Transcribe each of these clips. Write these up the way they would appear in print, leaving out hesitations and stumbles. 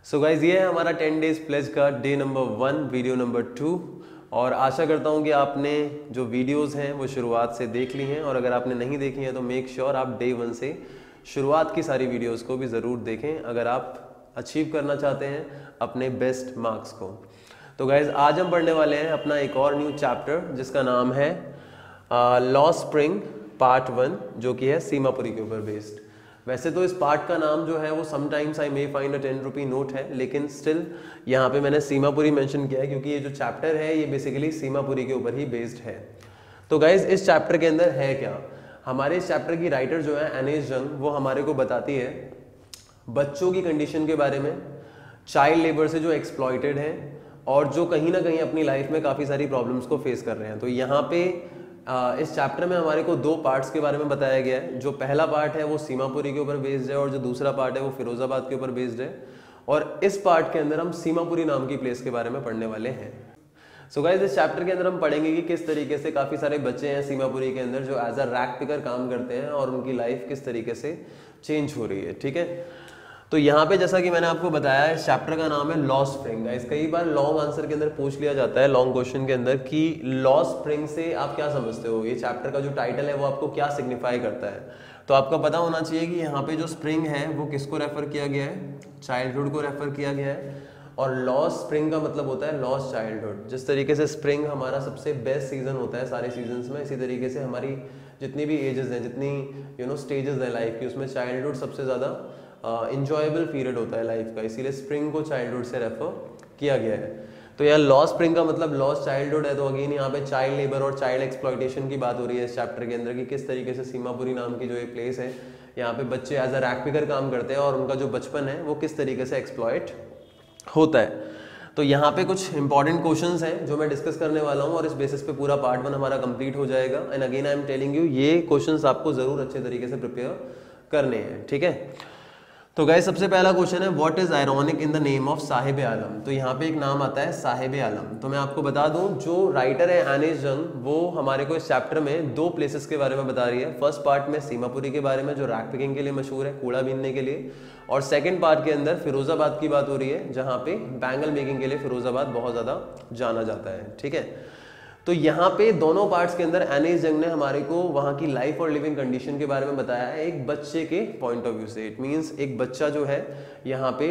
So guys ये है हमारा 10 डेज प्लेज का डे नंबर 1 वीडियो नंबर 2 और आशा करता हूँ कि आपने जो वीडियोस हैं वो शुरुआत से देख ली हैं और अगर आपने नहीं देखी हैं तो मेक श्योर आप डे 1 से शुरुआत की सारी वीडियोस को भी ज़रूर देखें अगर आप अचीव करना चाहते हैं अपने बेस्ट मार्क्स को। तो गाइज आज हम पढ़ने वाले हैं अपना एक और न्यू चैप्टर जिसका नाम है लॉ स्प्रिंग पार्ट 1 जो कि है सीमापुरी के ऊपर बेस्ड। वैसे तो इस पार्ट का नाम जो है वो sometimes I may find a 10 rupee note है, लेकिन स्टिल यहाँ पे मैंने सीमापुरी मेंशन किया है क्योंकि ये जो चैप्टर है ये बेसिकली सीमापुरी के ऊपर ही बेस्ड है। तो गाइज इस चैप्टर के अंदर है क्या, हमारे इस चैप्टर की राइटर जो है एनेस जंग, वो हमारे को बताती है बच्चों की कंडीशन के बारे में, चाइल्ड लेबर से जो एक्सप्लॉइटेड हैं और जो कहीं ना कहीं अपनी लाइफ में काफ़ी सारी प्रॉब्लम्स को फेस कर रहे हैं। तो यहाँ पे इस चैप्टर में हमारे को 2 पार्ट्स के बारे में बताया गया है। जो पहला पार्ट है वो सीमापुरी के ऊपर बेस्ड है और जो दूसरा पार्ट है वो फिरोजाबाद के ऊपर बेस्ड है। और इस पार्ट के अंदर हम सीमापुरी नाम की प्लेस के बारे में पढ़ने वाले हैं। सो गाइस इस चैप्टर के अंदर हम पढ़ेंगे कि किस तरीके से काफ़ी सारे बच्चे हैं सीमापुरी के अंदर जो एज अ रैक पिकर काम करते हैं और उनकी लाइफ किस तरीके से चेंज हो रही है। ठीक है, तो यहाँ पे जैसा कि मैंने आपको बताया इस चैप्टर का नाम है लॉ स्प्रिंग। गाइस कई बार लॉन्ग आंसर के अंदर पूछ लिया जाता है लॉन्ग क्वेश्चन के अंदर कि लॉ स्प्रिंग से आप क्या समझते हो, ये चैप्टर का जो टाइटल है वो आपको क्या सिग्निफाई करता है। तो आपका पता होना चाहिए कि यहाँ पे जो स्प्रिंग है वो किसको रेफर किया गया है, चाइल्डहुड को रेफर किया गया है। और लॉ स्प्रिंग का मतलब होता है लॉस्ट चाइल्डहुड। जिस तरीके से स्प्रिंग हमारा सबसे बेस्ट सीजन होता है सारे सीजन्स में, इसी तरीके से हमारी जितनी भी एजेस हैं, जितनी स्टेजेस हैं लाइफ की, उसमें चाइल्डहुड सबसे ज़्यादा इंजॉयबल पीरियड होता है लाइफ का, इसीलिए स्प्रिंग को चाइल्डहुड से रेफर किया गया है। तो यार लॉ स्प्रिंग का मतलब लॉस्ट चाइल्डहुड है। तो अगेन यहाँ पे चाइल्ड लेबर और चाइल्ड एक्सप्लॉइटेशन की बात हो रही है इस चैप्टर के अंदर कि किस तरीके से सीमापुरी नाम की जो ये प्लेस है यहाँ पे बच्चे एज अ रैक पिकर काम करते हैं और उनका जो बचपन है वो किस तरीके से एक्सप्लॉइट होता है। तो यहाँ पे कुछ इंपॉर्टेंट क्वेश्चंस हैं जो मैं डिस्कस करने वाला हूँ और इस बेसिस पे पूरा पार्ट 1 हमारा कंप्लीट हो जाएगा। And again I am telling you ये क्वेश्चंस आपको जरूर अच्छे तरीके से प्रिपेयर करने हैं। ठीक है, तो गाइस सबसे पहला क्वेश्चन है what is ironic in the name of Sahib Alam. तो यहाँ पे एक नाम आता है साहिब आलम। तो मैं आपको बता दूं जो राइटर है एनेस जंग वो हमारे को इस चैप्टर में 2 प्लेसेस के बारे में बता रही है। फर्स्ट पार्ट में सीमापुरी के बारे में जो रैक पिकिंग के लिए मशहूर है, कूड़ा बीनने के लिए, और सेकेंड पार्ट के अंदर फिरोजाबाद की बात हो रही है जहाँ पे बैंगल मेकिंग के लिए फिरोजाबाद बहुत ज़्यादा जाना जाता है। ठीक है, तो यहाँ पे दोनों पार्ट्स के अंदर एनेस जंग ने हमारे को वहाँ की लाइफ और लिविंग कंडीशन के बारे में बताया है एक बच्चे के पॉइंट ऑफ व्यू से। इट मीन्स एक बच्चा जो है यहाँ पे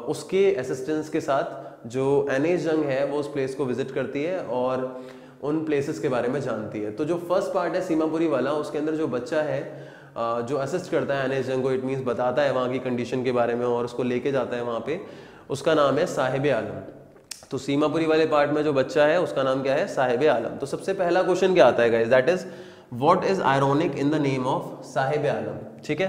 उसके असिस्टेंस के साथ जो एनेस जंग है वो उस प्लेस को विजिट करती है और उन प्लेसेस के बारे में जानती है। तो जो फर्स्ट पार्ट है सीमापुरी वाला, उसके अंदर जो बच्चा है जो असिस्ट करता है एनेस जंग को, इट मीन्स बताता है वहाँ की कंडीशन के बारे में और उसको लेके जाता है वहाँ पे, उसका नाम है साहिब आलम। तो सीमापुरी वाले पार्ट में जो बच्चा है उसका नाम क्या है, साहिब आलम। तो सबसे पहला क्वेश्चन क्या आता है guys, that is what is ironic in the name of Sahib Alam. ठीक है,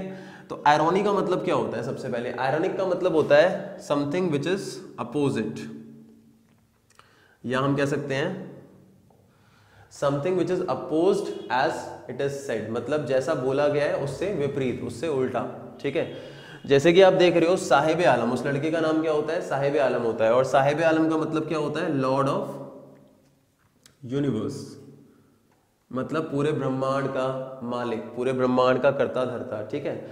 तो आयरॉनी का मतलब क्या होता है। सबसे पहले आयरॉनिक का मतलब होता है समथिंग विच इज अपोजिट, या हम कह सकते हैं something which is opposed as it is said, मतलब जैसा बोला गया है उससे विपरीत, उससे उल्टा। ठीक है, जैसे कि आप देख रहे हो साहिब आलम, उस लड़के का नाम क्या होता है, साहिब आलम होता है। और साहिब आलम का मतलब क्या होता है, लॉर्ड ऑफ यूनिवर्स, मतलब पूरे ब्रह्मांड का मालिक, पूरे ब्रह्मांड का कर्ता धर्ता। ठीक है,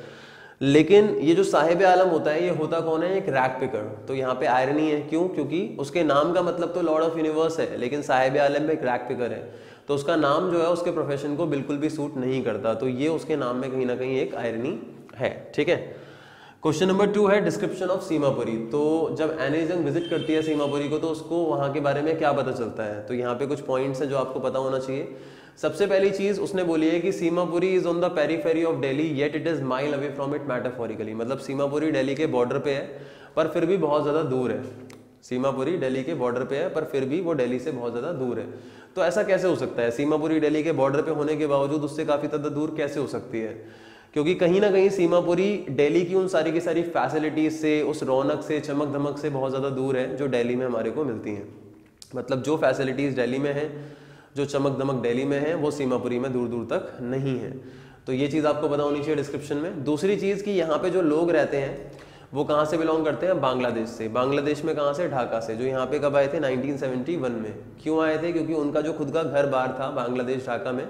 लेकिन ये जो साहिब आलम होता है ये होता कौन है, एक रैक पिकर। तो यहाँ पे आयरनी है, क्यों, क्योंकि उसके नाम का मतलब तो लॉर्ड ऑफ यूनिवर्स है लेकिन साहिब आलम में एक रैक पिकर है, तो उसका नाम जो है उसके प्रोफेशन को बिल्कुल भी सूट नहीं करता। तो ये उसके नाम में कहीं ना कहीं एक आयरनी है। ठीक है, क्वेश्चन नंबर 2 है डिस्क्रिप्शन ऑफ सीमापुरी। तो जब एनेस जंग विजिट करती है सीमापुरी को तो उसको वहाँ के बारे में क्या पता चलता है। तो यहाँ पे कुछ पॉइंट्स हैं जो आपको पता होना चाहिए। सबसे पहली चीज उसने बोली है कि Seemapuri is on the periphery of Delhi yet it is mile away from it metaphorically, मतलब सीमापुरी दिल्ली के बॉर्डर पे है पर फिर भी बहुत ज्यादा दूर है। सीमापुरी दिल्ली के बॉर्डर पे है पर फिर भी वो दिल्ली से बहुत ज्यादा दूर है। तो ऐसा कैसे हो सकता है, सीमापुरी दिल्ली के बॉर्डर पे होने के बावजूद उससे काफी ज्यादा दूर कैसे हो सकती है, क्योंकि कहीं ना कहीं सीमापुरी दिल्ली की उन सारी की सारी फैसिलिटीज से, उस रौनक से, चमक धमक से बहुत ज़्यादा दूर है जो दिल्ली में हमारे को मिलती हैं। मतलब जो फैसिलिटीज़ दिल्ली में हैं, जो चमक धमक दिल्ली में है, वो सीमापुरी में दूर दूर तक नहीं है। तो ये चीज़ आपको पता होनी चाहिए डिस्क्रिप्शन में। दूसरी चीज़ कि यहाँ पे जो लोग रहते हैं वो कहाँ से बिलोंग करते हैं, बांग्लादेश से। बांग्लादेश में कहाँ से, ढाका से, जो यहाँ पे कब आए थे, 1971 में। क्यों आए थे, क्योंकि उनका जो खुद का घर बार था बांग्लादेश ढाका में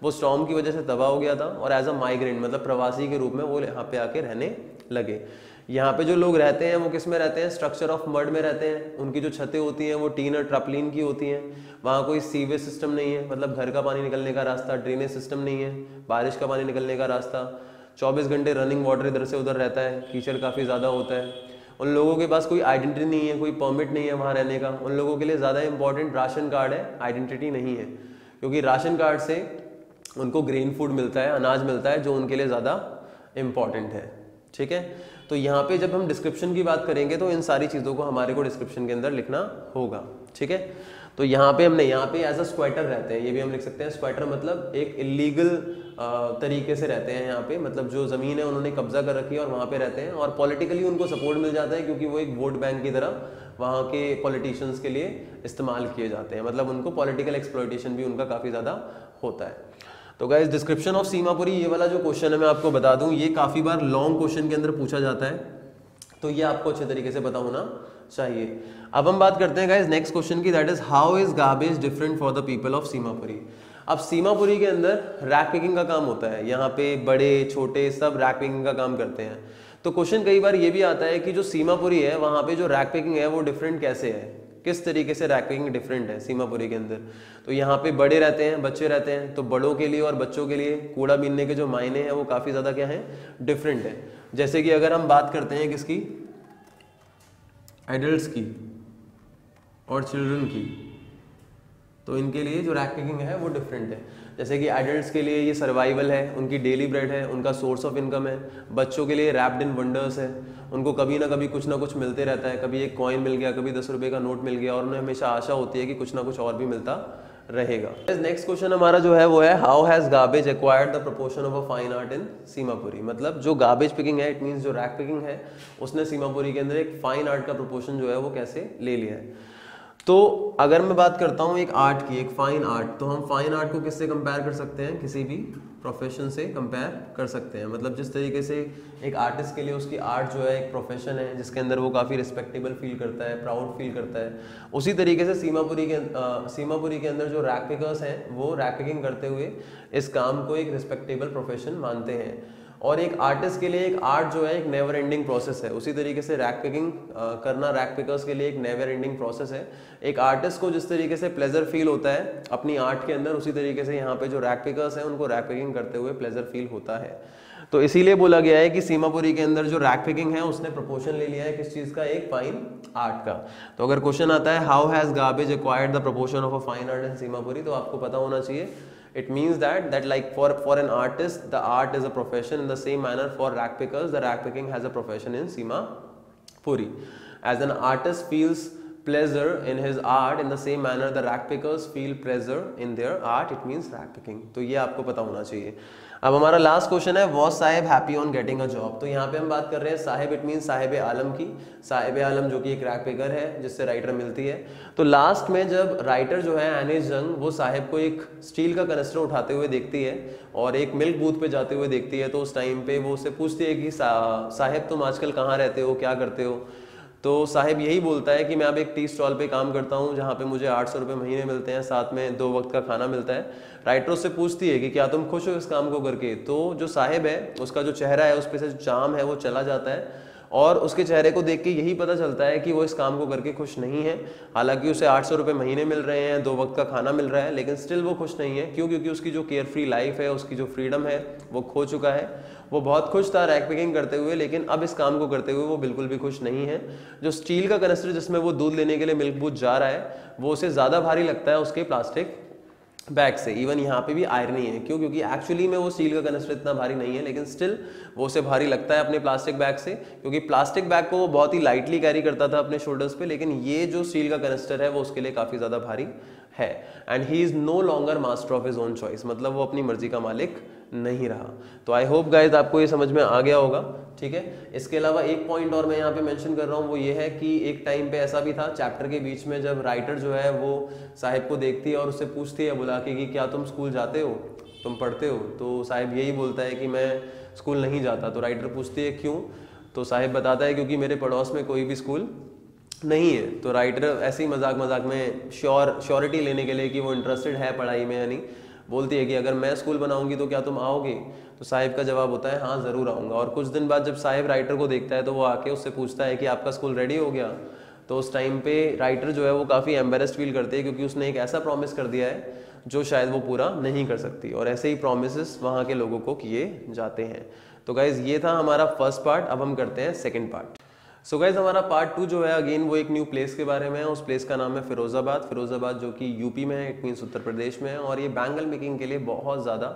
वो स्टॉर्म की वजह से तबाह हो गया था और एज अ माइग्रेंट मतलब प्रवासी के रूप में वो यहाँ पे आके रहने लगे। यहाँ पे जो लोग रहते हैं वो किस में रहते हैं, स्ट्रक्चर ऑफ मड में रहते हैं। उनकी जो छतें होती हैं वो टीन और ट्रपलिन की होती हैं। वहाँ कोई सीवेज सिस्टम नहीं है, मतलब घर का पानी निकलने का रास्ता, ड्रेनेज सिस्टम नहीं है, बारिश का पानी निकलने का रास्ता, 24 घंटे रनिंग वाटर इधर से उधर रहता है, कीचड़ काफ़ी ज़्यादा होता है। उन लोगों के पास कोई आइडेंटिटी नहीं है, कोई परमिट नहीं है वहाँ रहने का। उन लोगों के लिए ज़्यादा इंपॉर्टेंट राशन कार्ड है, आइडेंटिटी नहीं है, क्योंकि राशन कार्ड से उनको ग्रेन फूड मिलता है, अनाज मिलता है, जो उनके लिए ज़्यादा इम्पॉर्टेंट है। ठीक है, तो यहाँ पे जब हम डिस्क्रिप्शन की बात करेंगे तो इन सारी चीज़ों को हमारे को डिस्क्रिप्शन के अंदर लिखना होगा। ठीक है, तो यहाँ पे हमने यहाँ पे एज अ स्क्वाटर रहते हैं, ये भी हम लिख सकते हैं। स्क्वाटर मतलब एक इलीगल तरीके से रहते हैं यहाँ पे, मतलब जो ज़मीन है उन्होंने कब्जा कर रखी है और वहाँ पे रहते हैं, और पॉलिटिकली उनको सपोर्ट मिल जाता है क्योंकि वो एक वोट बैंक की तरह वहाँ के पॉलिटिशियंस के लिए इस्तेमाल किए जाते हैं, मतलब उनको पॉलिटिकल एक्सप्लॉयटेशन भी उनका काफ़ी ज़्यादा होता है। तो गाइस डिस्क्रिप्शन ऑफ सीमापुरी, ये वाला जो क्वेश्चन है मैं आपको बता दूं, ये काफ़ी बार लॉन्ग क्वेश्चन के अंदर पूछा जाता है, तो ये आपको अच्छे तरीके से पता होना चाहिए। अब हम बात करते हैं गाइस नेक्स्ट क्वेश्चन की, that is how is garbage different for the people of Seemapuri. अब सीमापुरी के अंदर रैक पिकिंग का काम होता है, यहाँ पे बड़े छोटे सब रैक पिकिंग का काम करते हैं। तो क्वेश्चन कई बार ये भी आता है कि जो सीमापुरी है वहाँ पे जो रैक पिकिंग है वो डिफरेंट कैसे है, किस तरीके से रैक पिकिंग डिफरेंट है सीमापुरी के अंदर। तो यहाँ पे बड़े रहते हैं, बच्चे रहते हैं, तो बड़ों के लिए और बच्चों के लिए कूड़ा बीनने के जो मायने हैं वो काफ़ी ज़्यादा क्या है, डिफरेंट है। जैसे कि अगर हम बात करते हैं किसकी, एडल्ट्स की और चिल्ड्रन की, तो इनके लिए जो रैक पिकिंग है वो डिफरेंट है। जैसे कि एडल्ट्स के लिए ये सर्वाइवल है, उनकी डेली ब्रेड है, उनका सोर्स ऑफ इनकम है। बच्चों के लिए रैप्ड इन वंडर्स है, उनको कभी ना कभी कुछ ना कुछ मिलते रहता है, कभी एक कॉइन मिल गया, कभी 10 रुपये का नोट मिल गया, और उन्हें हमेशा आशा होती है कि कुछ ना कुछ और भी मिलता रहेगा। नेक्स्ट क्वेश्चन हमारा जो है वो है how has garbage acquired the proportion of a fine art in Seemapuri. मतलब जो गार्बेज पिकिंग है, इट मीन्स जो रैक पिकिंग है, उसने सीमापुरी के अंदर एक फाइन आर्ट का प्रोपोर्शन जो है वो कैसे ले लिया है। तो अगर मैं बात करता हूँ एक आर्ट की, एक फाइन आर्ट, तो हम फाइन आर्ट को किससे कंपेयर कर सकते हैं, किसी भी प्रोफेशन से कंपेयर कर सकते हैं। मतलब जिस तरीके से एक आर्टिस्ट के लिए उसकी आर्ट जो है एक प्रोफेशन है जिसके अंदर वो काफ़ी रिस्पेक्टेबल फील करता है, प्राउड फील करता है, उसी तरीके से सीमापुरी के अंदर जो रैक पिकर्स हैं वो रैक पिकिंग करते हुए इस काम को एक रिस्पेक्टेबल प्रोफेशन मानते हैं। और एक आर्टिस्ट के लिए एक आर्ट जो है एक नेवर एंडिंग प्रोसेस है, उसी तरीके से रैक पिकिंग करना रैक पिकर्स के लिए एक नेवर एंडिंग प्रोसेस है। एक आर्टिस्ट को जिस तरीके से प्लेजर फील होता है अपनी आर्ट के अंदर, उसी तरीके से यहाँ पे जो रैक पिकर्स हैं उनको रैक पिकिंग करते हुए प्लेजर फील होता है। तो इसीलिए बोला गया है कि सीमापुरी के अंदर जो रैक पिकिंग है उसने प्रोपोर्शन ले लिया है किस चीज़ का, एक फाइन आर्ट का। तो अगर क्वेश्चन आता है how has garbage acquired the proportion of a fine art in Seemapuri, तो आपको पता होना चाहिए it means that like for an artist the art is a profession, in the same manner for rack pickers the rack picking has a profession in Simapuri. As an artist feels pleasure in his art, in the same manner the rack pickers feel pleasure in their art, it means rack picking. तो ये आपको पता होना चाहिए। अब हमारा last question है was Sahib happy on getting a job. तो यहाँ पे हम बात कर रहे हैं साहिब, इट मीन साहिब आलम की। साहिब आलम जो कि एक रैक पिकर है जिससे राइटर मिलती है। तो लास्ट में जब राइटर जो है एनिस जंग वो साहिब को एक स्टील का कनस्टर उठाते हुए देखती है और एक मिल्क बूथ पे जाते हुए देखती है, तो उस टाइम पे वो उससे पूछती है कि साहिब तुम आजकल कहाँ रहते हो, क्या करते हो। तो साहिब यही बोलता है कि मैं अब एक टी स्टॉल पे काम करता हूँ जहाँ पे मुझे 800 रुपये महीने मिलते हैं, साथ में 2 वक्त का खाना मिलता है। राइटर उससे पूछती है कि क्या तुम खुश हो इस काम को करके। तो जो साहिब है उसका जो चेहरा है उस पर से जो चार्म है वो चला जाता है और उसके चेहरे को देख के यही पता चलता है कि वो इस काम को करके खुश नहीं है। हालांकि उसे 800 रुपये महीने मिल रहे हैं, 2 वक्त का खाना मिल रहा है, लेकिन स्टिल वो खुश नहीं है। क्यों? क्योंकि उसकी जो केयर फ्री लाइफ है, उसकी जो फ्रीडम है वो खो चुका है। वो बहुत खुश था रैक पिकिंग करते हुए, लेकिन अब इस काम को करते हुए वो बिल्कुल भी खुश नहीं है। जो स्टील का कनस्टर जिसमें वो दूध लेने के लिए मिल्क बूथ जा रहा है वो उसे ज़्यादा भारी लगता है उसके प्लास्टिक बैग से। इवन यहाँ पे भी आयरनी है। क्यों? क्योंकि एक्चुअली में वो स्टील का कनस्टर इतना भारी नहीं है, लेकिन स्टिल वो उसे भारी लगता है अपने प्लास्टिक बैग से, क्योंकि प्लास्टिक बैग को वो बहुत ही लाइटली कैरी करता था अपने शोल्डर्स पे, लेकिन ये जो स्टील का कनस्टर है वो उसके लिए काफ़ी ज़्यादा भारी है। And he is no longer master of his own choice, मतलब वो अपनी मर्जी का मालिक नहीं रहा। तो आई होप गाइज आपको ये समझ में आ गया होगा। ठीक है, इसके अलावा एक पॉइंट और मैं यहाँ पे मेंशन कर रहा हूँ, वो ये है कि एक टाइम पे ऐसा भी था चैप्टर के बीच में, जब राइटर जो है वो साहिब को देखती है और उससे पूछती है बुला के कि क्या तुम स्कूल जाते हो, तुम पढ़ते हो। तो साहिब यही बोलता है कि मैं स्कूल नहीं जाता। तो राइटर पूछती है क्यों? तो साहिब बताता है क्योंकि मेरे पड़ोस में कोई भी स्कूल नहीं है। तो राइटर ऐसे ही मजाक मजाक में श्योरिटी लेने के लिए कि वो इंटरेस्टेड है पढ़ाई में या नहीं, बोलती है कि अगर मैं स्कूल बनाऊंगी तो क्या तुम आओगे। तो साहिब का जवाब होता है हाँ ज़रूर आऊँगा। और कुछ दिन बाद जब साहिब राइटर को देखता है तो वो आके उससे पूछता है कि आपका स्कूल रेडी हो गया। तो उस टाइम पे राइटर जो है वो काफ़ी एम्बेरस्ड फील करते हैं, क्योंकि उसने एक ऐसा प्रॉमिस कर दिया है जो शायद वो पूरा नहीं कर सकती। और ऐसे ही प्रॉमिसेस वहाँ के लोगों को किए जाते हैं। तो गाइज़ ये था हमारा फर्स्ट पार्ट। अब हम करते हैं सेकेंड पार्ट। सो गाइज हमारा पार्ट 2 जो है अगेन वो एक न्यू प्लेस के बारे में है। उस प्लेस का नाम है फिरोज़ाबाद। फिरोज़ाबाद जो कि यूपी में है, इट मीन्स उत्तर प्रदेश में है, और ये बैंगल मेकिंग के लिए बहुत ज़्यादा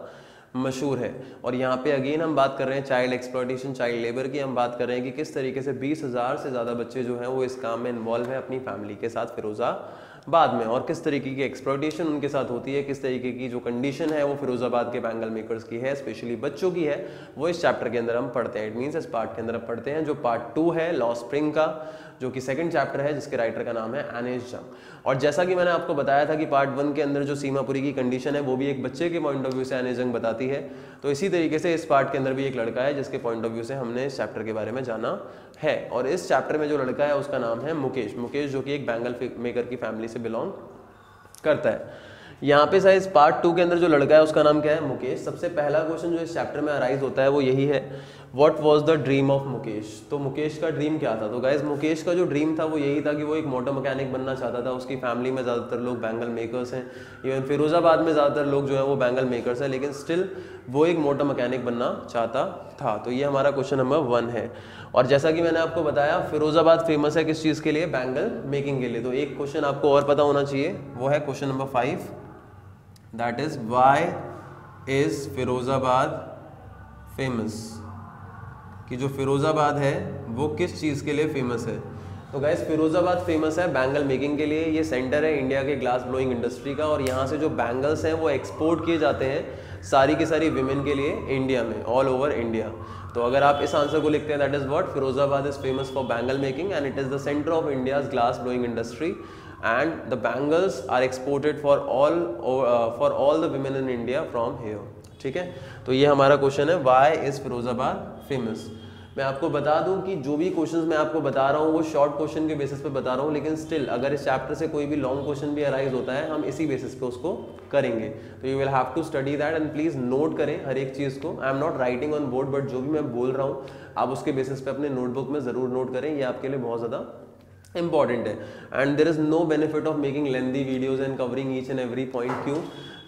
मशहूर है। और यहाँ पे अगेन हम बात कर रहे हैं चाइल्ड एक्सप्लॉयटेशन, चाइल्ड लेबर की। हम बात कर रहे हैं कि किस तरीके से 20,000 से ज़्यादा बच्चे जो हैं वो इस काम में इन्वॉल्व है अपनी फैमिली के साथ फिरोज़ाबाद में, और किस तरीके की एक्सप्लॉयटेशन उनके साथ होती है, किस तरीके की जो कंडीशन है वो फिरोज़ाबाद के बैंगल मेकर्स की है, स्पेशली बच्चों की है, वो इस चैप्टर के अंदर हम पढ़ते हैं। इट मीन्स इस पार्ट के अंदर हम पढ़ते हैं। जो पार्ट 2 है लॉ स्प्रिंग का, जो कि सेकंड चैप्टर है, जिसके राइटर का नाम है एनेस जंग। और जैसा कि मैंने आपको बताया था कि पार्ट 1 के अंदर जो सीमापुरी की कंडीशन है वो भी एक बच्चे के पॉइंट ऑफ व्यू से एनेस जंग बताती है। तो इसी तरीके से इस पार्ट के अंदर भी एक लड़का है जिसके पॉइंट ऑफ व्यू से हमने इस चैप्टर के बारे में जाना है। और इस चैप्टर में जो लड़का है उसका नाम है मुकेश। मुकेश जो कि एक बैंगल मेकर की फैमिली से बिलोंग करता है। यहाँ पे साइज पार्ट 2 के अंदर जो लड़का है उसका नाम क्या है? मुकेश। सबसे पहला क्वेश्चन जो इस चैप्टर में अराइज होता है वो यही है, what was the dream of Mukesh. तो मुकेश का ड्रीम क्या था? तो गाइज मुकेश का जो ड्रीम था वो यही था कि वो एक मोटर मैकेनिक बनना चाहता था। उसकी फैमिली में ज़्यादातर लोग बैंगल मेकर्स हैं, इवन फिरोज़ाबाद में ज़्यादातर लोग जो है वो बैंगल मेकर्स हैं, लेकिन स्टिल वो एक मोटर मैकेनिक बनना चाहता था। तो ये हमारा क्वेश्चन नंबर 1 है। और जैसा कि मैंने आपको बताया फिरोज़ाबाद फेमस है किस चीज़ के लिए? बैंगल मेकिंग के लिए। तो एक क्वेश्चन आपको और पता होना चाहिए, वो है question number 5, that is why is Firozabad famous, कि जो फिरोज़ाबाद है वो किस चीज़ के लिए फेमस है। तो गाइस फिरोज़ाबाद फेमस है बैंगल मेकिंग के लिए। ये सेंटर है इंडिया के ग्लास ब्लोइंग इंडस्ट्री का, और यहाँ से जो बैंगल्स हैं वो एक्सपोर्ट किए जाते हैं सारी की सारी विमेन के लिए इंडिया में, ऑल ओवर इंडिया। तो अगर आप इस आंसर को लिखते हैं, that is what Firozabad is famous for bangle making and it is the centre of India's glass blowing industry and the bangles are exported for all the women in India from here। ठीक है, तो ये हमारा question है, why is Firozabad famous. मैं आपको बता दूं कि जो भी क्वेश्चंस मैं आपको बता रहा हूँ वो शॉर्ट क्वेश्चन के बेसिस पे बता रहा हूँ, लेकिन स्टिल अगर इस चैप्टर से कोई भी लॉन्ग क्वेश्चन भी अराइज होता है हम इसी बेसिस पे उसको करेंगे। तो you will have to study that and please note करें हर एक चीज़ को। I am not writing on board, but जो भी मैं बोल रहा हूँ आप उसके बेसिस पे अपने नोटबुक में ज़रूर नोट करें, ये आपके लिए बहुत ज़्यादा इंपॉर्टेंट है। And there is no benefit of making lengthy videos and covering each and every point. क्यों?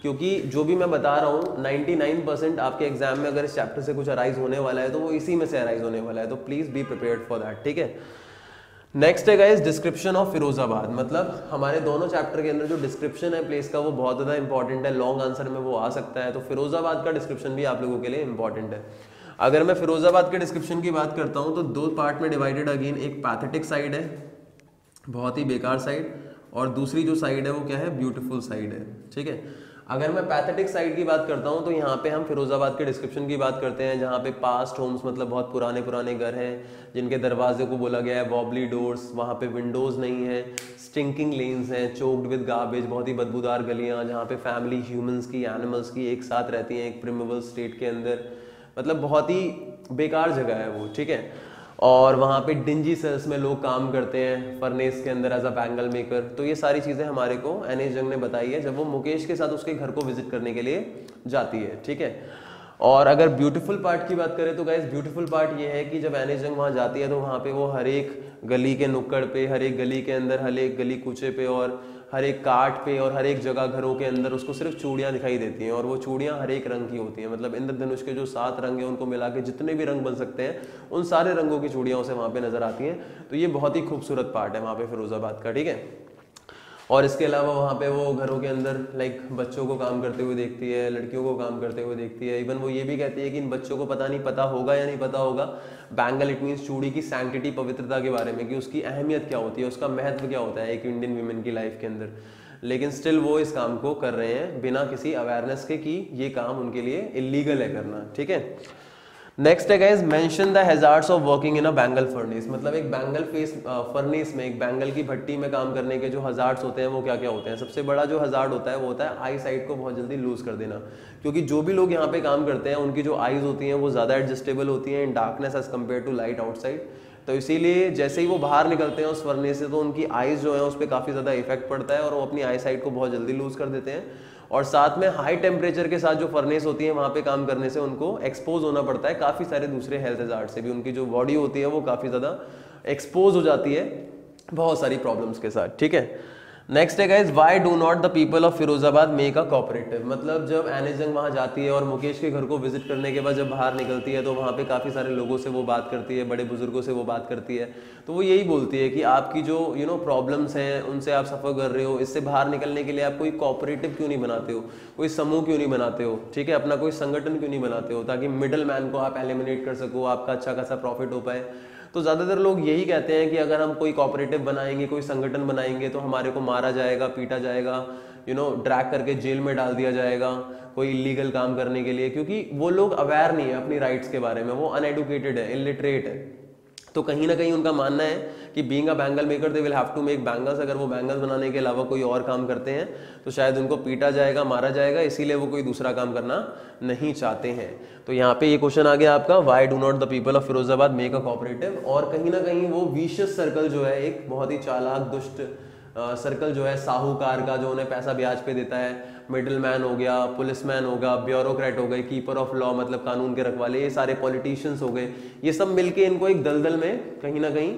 क्योंकि जो भी मैं बता रहा हूँ 99% आपके एग्जाम में अगर इस चैप्टर से कुछ अराइज होने वाला है तो वो इसी में से अराइज होने वाला है। तो please be prepared for that. ठीक है, नेक्स्ट है गाइस डिस्क्रिप्शन ऑफ फिरोज़ाबाद। मतलब हमारे दोनों चैप्टर के अंदर जो डिस्क्रिप्शन है प्लेस का वो बहुत ज़्यादा इंपॉर्टेंट है, लॉन्ग आंसर में वो आ सकता है। तो फिरोज़ाबाद का डिस्क्रिप्शन भी आप लोगों के लिए इंपॉर्टेंट है। अगर मैं फिरोज़ाबाद के डिस्क्रिप्शन की बात करता हूँ तो 2 पार्ट में डिवाइडेड। अगेन एक पैथेटिक साइड है, बहुत ही बेकार साइड, और दूसरी जो साइड है वो क्या है? ब्यूटीफुल साइड है। ठीक है, अगर मैं पैथेटिक साइड की बात करता हूँ तो यहाँ पे हम फिरोज़ाबाद के डिस्क्रिप्शन की बात करते हैं, जहाँ पे पास्ट होम्स मतलब बहुत पुराने पुराने घर हैं जिनके दरवाजे को बोला गया है वॉबली डोर्स, वहाँ पे विंडोज़ नहीं है, स्टिंकिंग लेन्स हैं, चोक्ड विद गार्बेज, बहुत ही बदबूदार गलियाँ जहाँ पे फैमिली ह्यूमंस की, एनिमल्स की एक साथ रहती हैं एक प्रिमिबल स्टेट के अंदर। मतलब बहुत ही बेकार जगह है वो। ठीक है, और वहाँ पे डिंजी सेल्स में लोग काम करते हैं फर्नेस के अंदर एज अ बैंगल मेकर। तो ये सारी चीज़ें हमारे को एनेस जंग ने बताई है जब वो मुकेश के साथ उसके घर को विजिट करने के लिए जाती है। ठीक है, और अगर ब्यूटीफुल पार्ट की बात करें तो गाइस ब्यूटीफुल पार्ट ये है कि जब एनेस जंग वहाँ जाती है तो वहाँ पे वो हर एक गली के नुक्कड़ पे, हर एक गली के अंदर, हर एक गली कूचे पे और हर एक काट पे और हर एक जगह घरों के अंदर उसको सिर्फ चूड़ियाँ दिखाई देती हैं, और वो चूड़ियाँ हर एक रंग की होती हैं। मतलब इंद्रधनुष के जो 7 रंग हैं उनको मिला के जितने भी रंग बन सकते हैं उन सारे रंगों की चूड़ियाँ उसे वहाँ पे नजर आती हैं। तो ये बहुत ही खूबसूरत पार्ट है वहाँ पे फिरोज़ाबाद का। ठीक है, और इसके अलावा वहाँ पे वो घरों के अंदर लाइक बच्चों को काम करते हुए देखती है, लड़कियों को काम करते हुए देखती है। इवन वो ये भी कहती है कि इन बच्चों को पता होगा या नहीं पता होगा बैंगल, इट मीन्स चूड़ी की सैंक्टिटी, पवित्रता के बारे में, कि उसकी अहमियत क्या होती है, उसका महत्व क्या होता है एक इंडियन वीमेन की लाइफ के अंदर। लेकिन स्टिल वो इस काम को कर रहे हैं बिना किसी अवेयरनेस के कि ये काम उनके लिए इलीगल है करना। ठीक है, नेक्स्ट है guys mention the hazards of working in a bangle furnace. मतलब एक बैंगल फर्नेस में, एक बैंगल की भट्टी में काम करने के जो हजार्ड्स होते हैं वो क्या क्या होते हैं। सबसे बड़ा जो हजार्ड होता है वो होता है आई साइट को बहुत जल्दी लूज कर देना, क्योंकि जो भी लोग यहाँ पे काम करते हैं उनकी जो आईज होती हैं वो ज़्यादा एडजस्टेबल होती हैं in darkness as compare to light outside. तो इसीलिए जैसे ही वो बाहर निकलते हैं उस फर्नेस से तो उनकी आईज जो है उस पर काफ़ी ज़्यादा इफेक्ट पड़ता है और वो अपनी आई साइट को बहुत जल्दी लूज कर देते हैं। और साथ में हाई टेम्परेचर के साथ जो फर्नेस होती है वहाँ पे काम करने से उनको एक्सपोज होना पड़ता है काफ़ी सारे दूसरे हेल्थ हजार्ड से भी, उनकी जो बॉडी होती है वो काफ़ी ज़्यादा एक्सपोज हो जाती है बहुत सारी प्रॉब्लम्स के साथ, ठीक है। नेक्स्ट है guys, why do not the people of Firozabad make a cooperative. मतलब जब एन एस जंग वहाँ जाती है और मुकेश के घर को विजिट करने के बाद जब बाहर निकलती है तो वहाँ पे काफ़ी सारे लोगों से वो बात करती है, बड़े बुजुर्गों से वो बात करती है, तो वो यही बोलती है कि आपकी जो प्रॉब्लम्स हैं उनसे आप सफ़र कर रहे हो, इससे बाहर निकलने के लिए आप कोई कोऑपरेटिव क्यों नहीं बनाते हो, कोई समूह क्यों नहीं बनाते हो, ठीक है, अपना कोई संगठन क्यों नहीं बनाते हो, ताकि मिडल मैन को आप एलिमिनेट कर सको, आपका अच्छा खासा प्रॉफिट हो पाए। तो ज़्यादातर लोग यही कहते हैं कि अगर हम कोई कोऑपरेटिव बनाएंगे, कोई संगठन बनाएंगे तो हमारे को मारा जाएगा, पीटा जाएगा, ड्रैग करके जेल में डाल दिया जाएगा कोई इलीगल काम करने के लिए, क्योंकि वो लोग अवेयर नहीं है अपनी राइट्स के बारे में, वो अनएडुकेटेड है, इलिटरेट है। तो कहीं ना कहीं उनका मानना है कि being a bangle maker they will have to make bangles. अगर वो बैंगल्स बनाने के अलावा कोई और काम करते हैं तो शायद उनको पीटा जाएगा, मारा जाएगा, इसीलिए वो कोई दूसरा काम करना नहीं चाहते हैं। तो यहाँ पे ये क्वेश्चन आ गया आपका, why do not the people of Firozabad make a cooperative. और कहीं ना कहीं वो विशियस सर्कल जो है, एक बहुत ही चालाक दुष्ट सर्कल जो है, साहूकार का जो उन्हें पैसा ब्याज पे देता है, मिडिल मैन हो गया, पुलिसमैन हो गया, ब्यूरोक्रेट हो गए, कीपर ऑफ लॉ मतलब कानून के रखवाले, ये सारे पॉलिटिशियंस हो गए, ये सब मिलके इनको एक दलदल में कहीं ना कहीं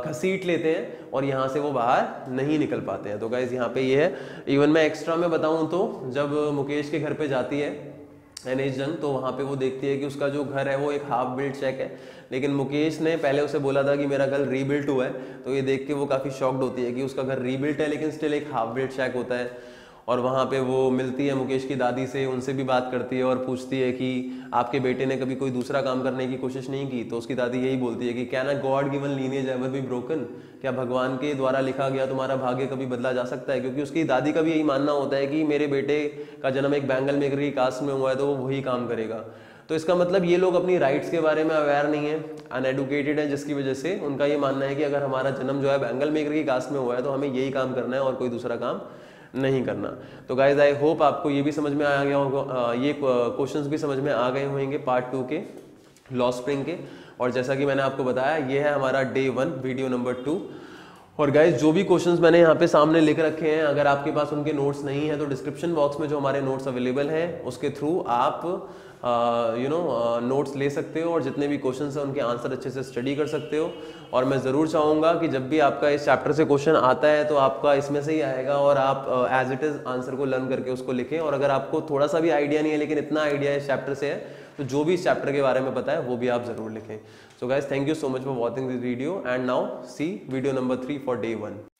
घसीट लेते हैं और यहाँ से वो बाहर नहीं निकल पाते हैं। तो गाइज यहाँ पे ये है। इवन मैं एक्स्ट्रा में बताऊँ तो जब मुकेश के घर पे जाती है एन एस जंग, तो वहाँ पे वो देखती है कि उसका जो घर है वो एक हाफ बिल्ट शेक है, लेकिन मुकेश ने पहले उसे बोला था कि मेरा घर रीबिल्ट हुआ है। तो ये देख के वो काफ़ी शॉक्ड होती है कि उसका घर रीबिल्ट है लेकिन स्टिल एक हाफ बिल्ट शेक होता है। और वहाँ पे वो मिलती है मुकेश की दादी से, उनसे भी बात करती है और पूछती है कि आपके बेटे ने कभी कोई दूसरा काम करने की कोशिश नहीं की। तो उसकी दादी यही बोलती है कि can a God given lineage ever be broken, क्या भगवान के द्वारा लिखा गया तुम्हारा भाग्य कभी बदला जा सकता है। क्योंकि उसकी दादी का भी यही मानना होता है कि मेरे बेटे का जन्म एक बैंगल मेकर की कास्ट में हुआ है तो वो वही काम करेगा। तो इसका मतलब ये लोग अपनी राइट्स के बारे में अवेयर नहीं है, अनएडुकेटेड है, जिसकी वजह से उनका ये मानना है कि अगर हमारा जन्म जो है बैंगल मेकर की कास्ट में हुआ है तो हमें यही काम करना है और कोई दूसरा काम नहीं करना। तो गाइज आई होप आपको ये भी समझ में आ गया होगा, ये क्वेश्चंस भी समझ में आ गए होंगे पार्ट 2 के लॉ स्प्रिंग के। और जैसा कि मैंने आपको बताया ये है हमारा डे 1 वीडियो नंबर 2। और गाइज जो भी क्वेश्चंस मैंने यहाँ पे सामने लिख रखे हैं, अगर आपके पास उनके नोट्स नहीं है तो डिस्क्रिप्शन बॉक्स में जो हमारे नोट्स अवेलेबल हैं उसके थ्रू आप नोट्स ले सकते हो और जितने भी क्वेश्चंस हैं उनके आंसर अच्छे से स्टडी कर सकते हो। और मैं ज़रूर चाहूँगा कि जब भी आपका इस चैप्टर से क्वेश्चन आता है तो आपका इसमें से ही आएगा और आप एज इट इज़ आंसर को लर्न करके उसको लिखें। और अगर आपको थोड़ा सा भी आइडिया नहीं है लेकिन इतना आइडिया इस चैप्टर से है तो जो भी इस चैप्टर के बारे में पता है वो भी आप ज़रूर लिखें। So guys thank you so much for watching this video and now see video number 3 for day 1।